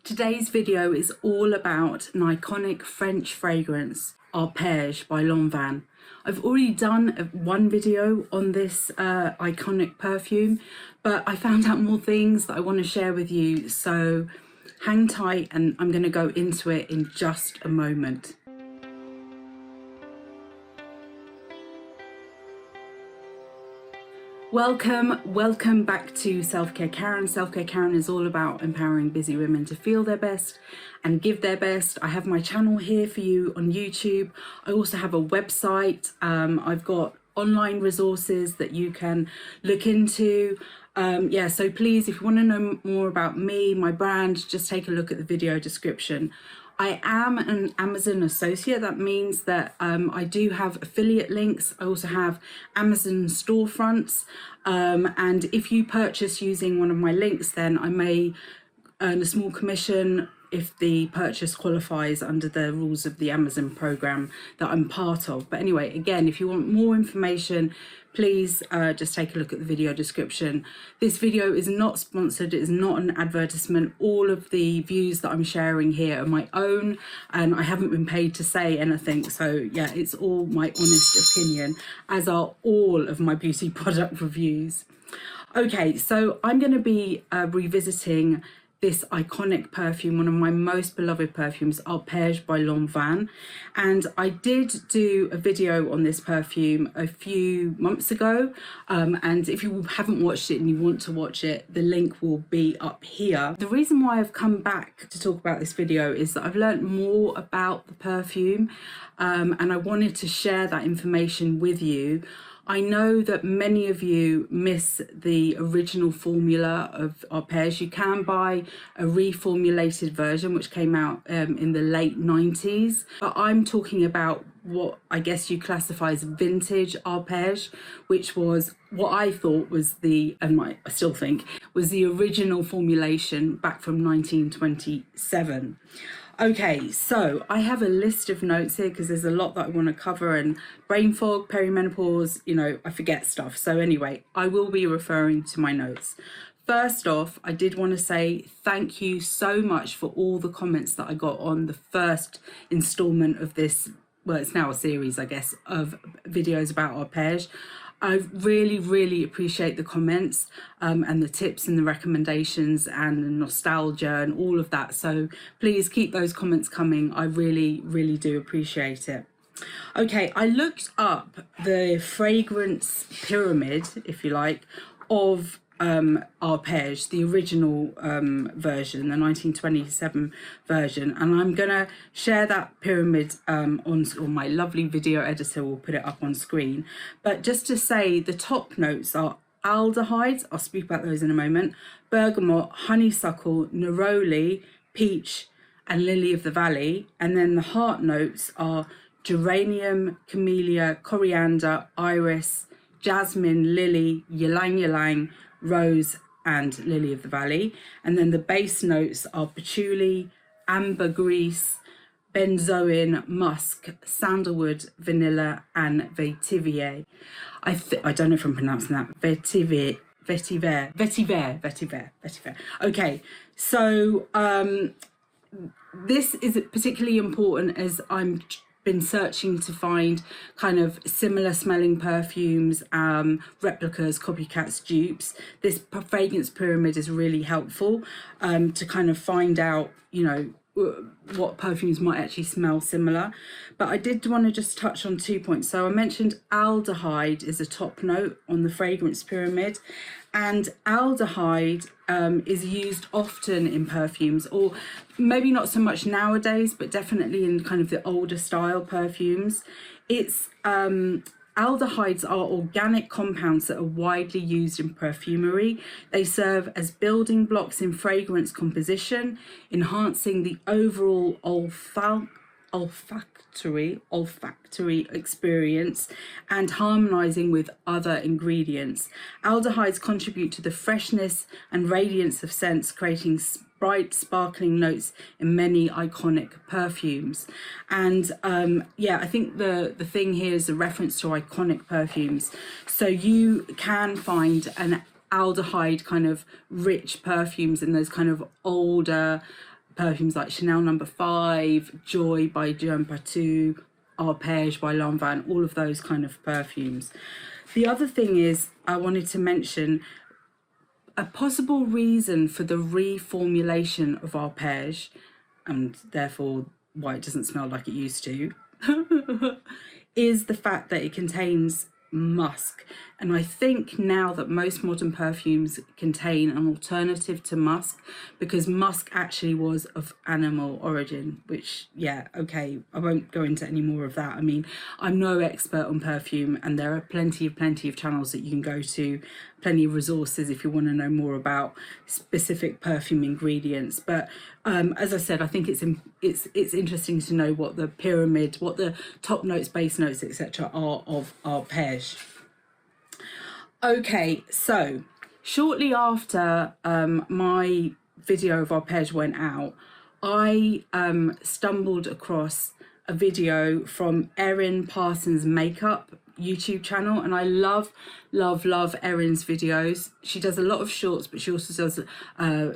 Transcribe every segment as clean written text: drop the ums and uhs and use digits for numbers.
Today's video is all about an iconic French fragrance, Arpège by Lanvin. I've already done one video on this iconic perfume, but I found out more things that I want to share with you, so hang tight and I'm going to go into it in just a moment. Welcome back to Selfcare Karen. Selfcare Karen is all about empowering busy women to feel their best and give their best. I have my channel here for you on YouTube. I also have a website. I've got online resources that you can look into. So please, if you want to know more about me, my brand, just take a look at the video description. I am an Amazon associate. That means that I do have affiliate links. I also have Amazon storefronts. And if you purchase using one of my links, then I may earn a small commission if the purchase qualifies under the rules of the Amazon program that I'm part of. But anyway, again, if you want more information, please just take a look at the video description. This video is not sponsored, it is not an advertisement. All of the views that I'm sharing here are my own and I haven't been paid to say anything. So yeah, it's all my honest opinion, as are all of my beauty product reviews. Okay, so I'm going to be revisiting this iconic perfume, one of my most beloved perfumes, Arpège by Lanvin. And I did do a video on this perfume a few months ago. And if you haven't watched it and you want to watch it, the link will be up here. The reason why I've come back to talk about this video is that I've learned more about the perfume and I wanted to share that information with you. I know that many of you miss the original formula of Arpège. You can buy a reformulated version which came out in the late 90s, but I'm talking about what I guess you classify as vintage Arpège, which was what I thought was I still think was the original formulation back from 1927. Okay, so I have a list of notes here because there's a lot that I want to cover, and brain fog, perimenopause, you know, I forget stuff. So anyway, I will be referring to my notes. First off, I did want to say thank you so much for all the comments that I got on the first installment of this, well, it's now a series, I guess, of videos about Arpège. I really appreciate the comments and the tips and the recommendations and the nostalgia and all of that. So please keep those comments coming. I really do appreciate it. Okay, I looked up the fragrance pyramid, if you like, of Arpège, the original version, the 1927 version, and I'm gonna share that pyramid on my lovely video editor will put it up on screen. But just to say, the top notes are aldehydes, I'll speak about those in a moment, bergamot, honeysuckle, neroli, peach and lily of the valley, and then the heart notes are geranium, camellia, coriander, iris, jasmine, lily, ylang ylang, rose and lily of the valley. And then the base notes are patchouli, ambergris, benzoin, musk, sandalwood, vanilla and vetiver. I don't know if I'm pronouncing that. Vetiver. Okay, so this is particularly important as I'm been searching to find kind of similar smelling perfumes, replicas, copycats, dupes. This fragrance pyramid is really helpful to kind of find out, you know, what perfumes might actually smell similar. But I did want to just touch on 2 points. So I mentioned aldehyde is a top note on the fragrance pyramid, and aldehyde is used often in perfumes, or maybe not so much nowadays, but definitely in kind of the older style perfumes. It's aldehydes are organic compounds that are widely used in perfumery. They serve as building blocks in fragrance composition, enhancing the overall olfactory experience and harmonizing with other ingredients. Aldehydes contribute to the freshness and radiance of scents, creating bright, sparkling notes in many iconic perfumes. And I think the thing here is a reference to iconic perfumes. So you can find an aldehyde kind of rich perfumes in those kind of older perfumes like Chanel Number 5, Joy by Jean Patou, Arpege by Lanvin, all of those kind of perfumes. The other thing is, I wanted to mention a possible reason for the reformulation of Arpege, and therefore why it doesn't smell like it used to, is the fact that it contains musk. And I think now that most modern perfumes contain an alternative to musk, because musk actually was of animal origin, which, yeah, okay, I won't go into any more of that. I mean, I'm no expert on perfume, and there are plenty of channels that you can go to, plenty of resources if you want to know more about specific perfume ingredients. But as I said, I think it's interesting to know what the pyramid, what the top notes, base notes, etc. are of Arpege. Okay, so shortly after my video of Arpege went out, I stumbled across a video from Erin Parsons' makeup YouTube channel, and I love Erin's videos. She does a lot of shorts, but she also does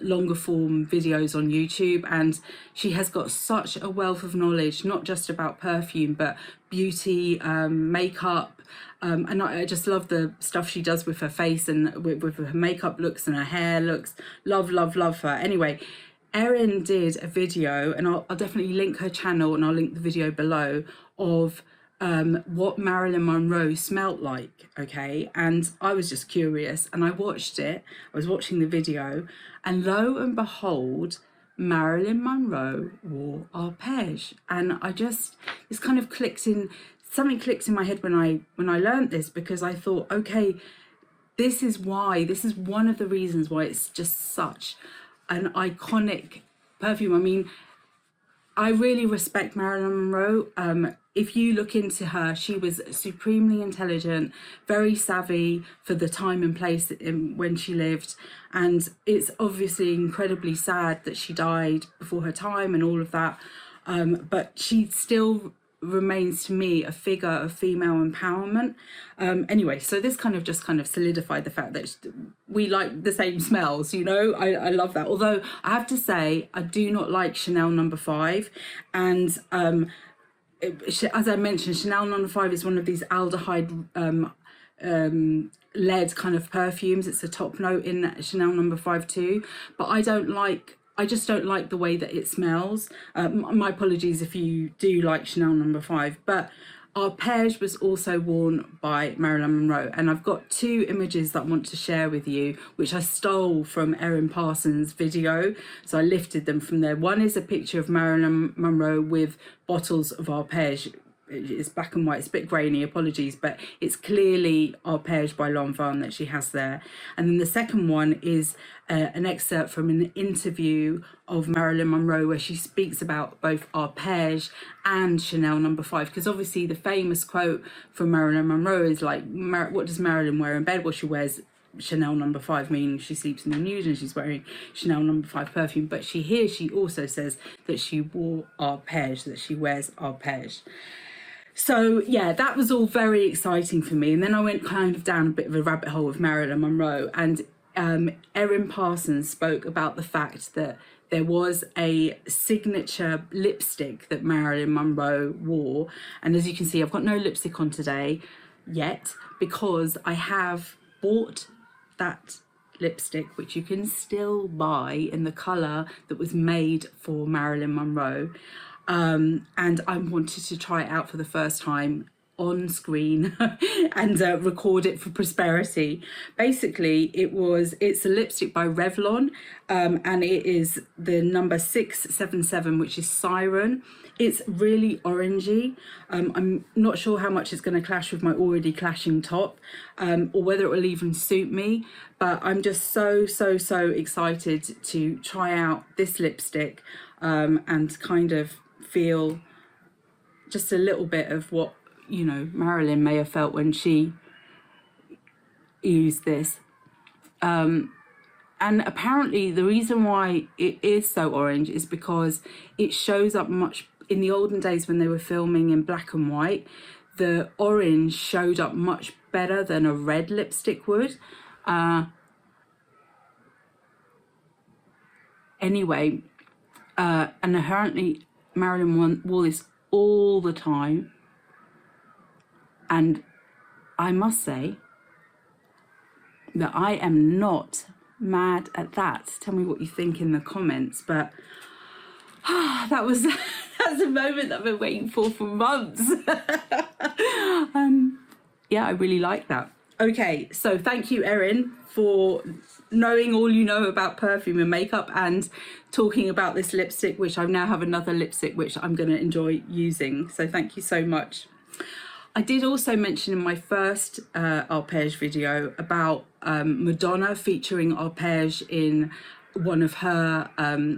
longer form videos on YouTube, and she has got such a wealth of knowledge, not just about perfume but beauty, makeup, and I just love the stuff she does with her face and with her makeup looks and her hair looks. Love her. Anyway, Erin did a video, and I'll definitely link her channel, and I'll link the video below, of what Marilyn Monroe smelt like, okay? And I was just curious, and I watched it. I was watching the video, and lo and behold, Marilyn Monroe wore Arpege. And this kind of something clicked in my head when I learned this, because I thought, okay, this is one of the reasons why it's just such an iconic perfume. I mean, I really respect Marilyn Monroe. If you look into her, she was supremely intelligent, very savvy for the time and place when she lived. And it's obviously incredibly sad that she died before her time and all of that. But she still remains to me a figure of female empowerment. Anyway, so this kind of solidified the fact that we like the same smells, you know. I love that. Although I have to say, I do not like Chanel Number 5, and as I mentioned, Chanel Number 5 is one of these aldehyde led kind of perfumes. It's a top note in Chanel Number 5 too, but I just don't like the way that it smells. My apologies if you do like Chanel Number 5, but Arpege was also worn by Marilyn Monroe, and I've got two images that I want to share with you, which I stole from Erin Parsons' video, so I lifted them from there. One is a picture of Marilyn Monroe with bottles of Arpege. It's black and white, it's a bit grainy, apologies, but it's clearly Arpege by Lanvin that she has there. And then the second one is an excerpt from an interview of Marilyn Monroe where she speaks about both Arpege and Chanel Number 5, because obviously the famous quote from Marilyn Monroe is like, what does Marilyn wear in bed? Well, she wears Chanel Number 5, meaning she sleeps in the nude and she's wearing Chanel Number 5 perfume. But she also says that she wore Arpege, that she wears Arpege. So yeah, that was all very exciting for me. And then I went kind of down a bit of a rabbit hole with Marilyn Monroe, and Erin Parsons spoke about the fact that there was a signature lipstick that Marilyn Monroe wore. And as you can see, I've got no lipstick on today yet, because I have bought that lipstick, which you can still buy in the colour that was made for Marilyn Monroe. And I wanted to try it out for the first time on screen and record it for prosperity. Basically, it's a lipstick by Revlon, and it is the number 677, which is Siren. It's really orangey. I'm not sure how much it's going to clash with my already clashing top, or whether it will even suit me, but I'm just so excited to try out this lipstick, and kind of feel just a little bit of what, you know, Marilyn may have felt when she used this. And apparently the reason why it is so orange is because it shows up much in the olden days when they were filming in black and white. The orange showed up much better than a red lipstick would. Anyway, and apparently Marilyn wore this all the time. And I must say that I am not mad at that. Tell me what you think in the comments. But that's a moment that I've been waiting for months. Yeah, I really like that. Okay, so thank you, Erin, for knowing all you know about perfume and makeup and talking about this lipstick, which I now have another lipstick which I'm going to enjoy using. So thank you so much. I did also mention in my first Arpège video about Madonna featuring Arpège in one of her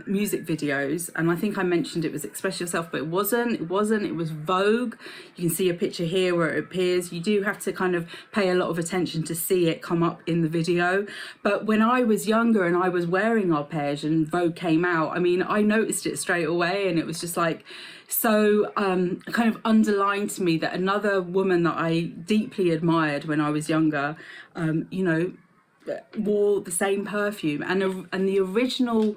music videos, and I think I mentioned it was Express Yourself, but it wasn't, it was Vogue. You can see a picture here where it appears. You do have to kind of pay a lot of attention to see it come up in the video. But when I was younger and I was wearing Arpège and Vogue came out, I mean, I noticed it straight away, and it was just like, so kind of underlined to me that another woman that I deeply admired when I was younger, you know, wore the same perfume, and the original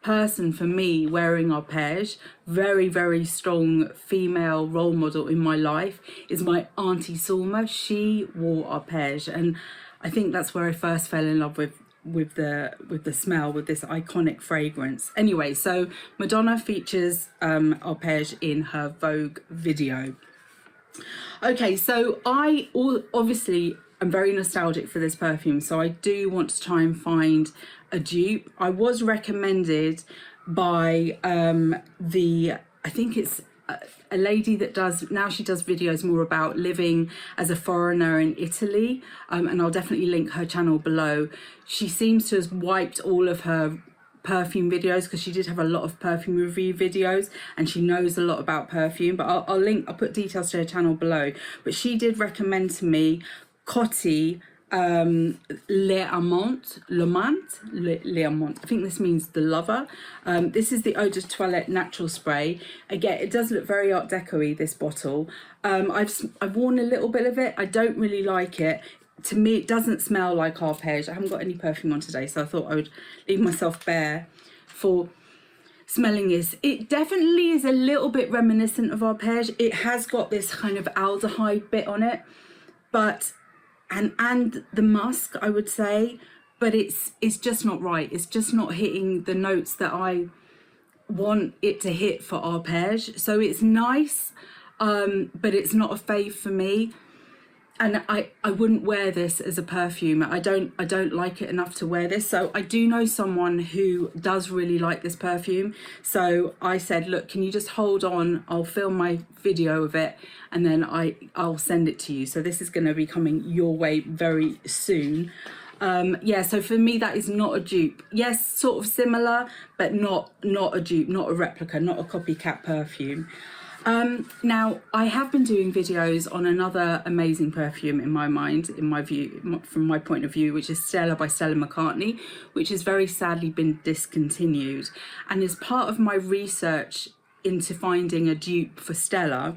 person for me wearing Arpège, very, very strong female role model in my life, is my auntie Salma. She wore Arpège, and I think that's where I first fell in love with the smell, with this iconic fragrance. Anyway, so Madonna features Arpège in her Vogue video. Okay, so obviously I'm very nostalgic for this perfume, so I do want to try and find a dupe. I was recommended by I think it's a lady that she does videos more about living as a foreigner in Italy, and I'll definitely link her channel below. She seems to have wiped all of her perfume videos because she did have a lot of perfume review videos and she knows a lot about perfume, but I'll put details to her channel below. But she did recommend to me Coty Le Amant, I think this means the lover. This is the Eau de Toilette natural spray. Again, it does look very Art Deco-y, this bottle. I've worn a little bit of it. I don't really like it. To me, it doesn't smell like Arpège. I haven't got any perfume on today, so I thought I would leave myself bare for smelling this. It definitely is a little bit reminiscent of Arpège. It has got this kind of aldehyde bit on it, but and the musk, I would say, but it's just not right. It's just not hitting the notes that I want it to hit for Arpège. So it's nice, but it's not a fave for me. And I wouldn't wear this as a perfume. I don't like it enough to wear this. So I do know someone who does really like this perfume. So I said, look, can you just hold on? I'll film my video of it and then I'll send it to you. So this is going to be coming your way very soon. Yeah, so for me, that is not a dupe. Yes, sort of similar, but not a dupe, not a replica, not a copycat perfume. Now, I have been doing videos on another amazing perfume in my mind, in my view, from my point of view, which is Stella by Stella McCartney, which has very sadly been discontinued. And as part of my research into finding a dupe for Stella,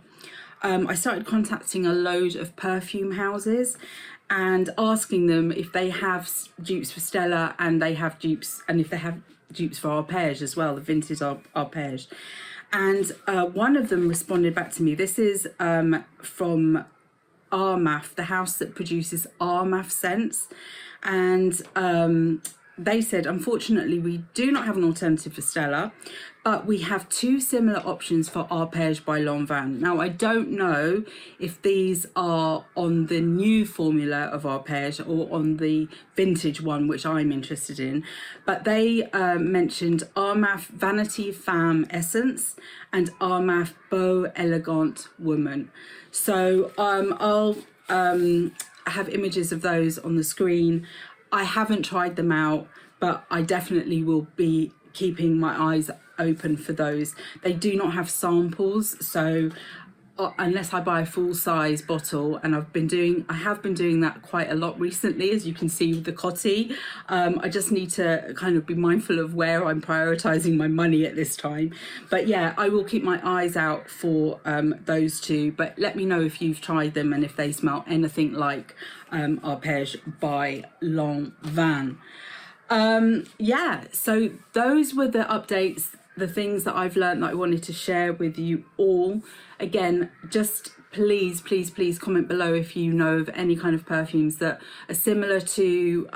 I started contacting a load of perfume houses and asking them if they have dupes for Stella and they have dupes, and if they have dupes for Arpège as well, the Vintage Arpège. And one of them responded back to me. This is from Amraf, the house that produces Amraf scents. And they said, unfortunately, we do not have an alternative for Stella, but we have two similar options for Arpège by Lanvin. Now, I don't know if these are on the new formula of Arpège or on the vintage one, which I'm interested in, but they mentioned Amraf Vanity Femme Essence and Amraf Beau Elegant Woman. So I'll have images of those on the screen. I haven't tried them out, but I definitely will be keeping my eyes open for those. They do not have samples, so unless I buy a full-size bottle, and I have been doing that quite a lot recently, as you can see with the Coty. I just need to kind of be mindful of where I'm prioritizing my money at this time. But yeah, I will keep my eyes out for those two, but let me know if you've tried them and if they smell anything like Arpège by Lanvin. Yeah, so those were the updates the things that I've learned that I wanted to share with you all. Again, just please comment below if you know of any kind of perfumes that are similar to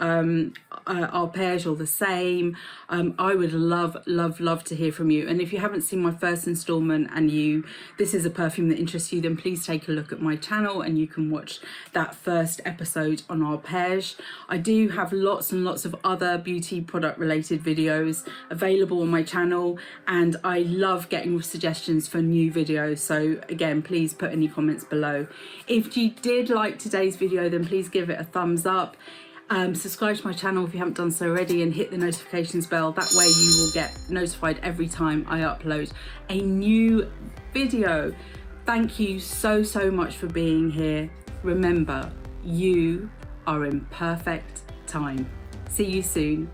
Arpege or the same. I would love to hear from you. And if you haven't seen my first installment and this is a perfume that interests you, then please take a look at my channel and you can watch that first episode on Arpege. I do have lots and lots of other beauty product related videos available on my channel, and I love getting suggestions for new videos. So again, please put any comments below. If you did like today's video, then please give it a thumbs up. Subscribe to my channel if you haven't done so already, and hit the notifications bell. That way you will get notified every time I upload a new video. Thank you so much for being here. Remember, you are in perfect time. See you soon.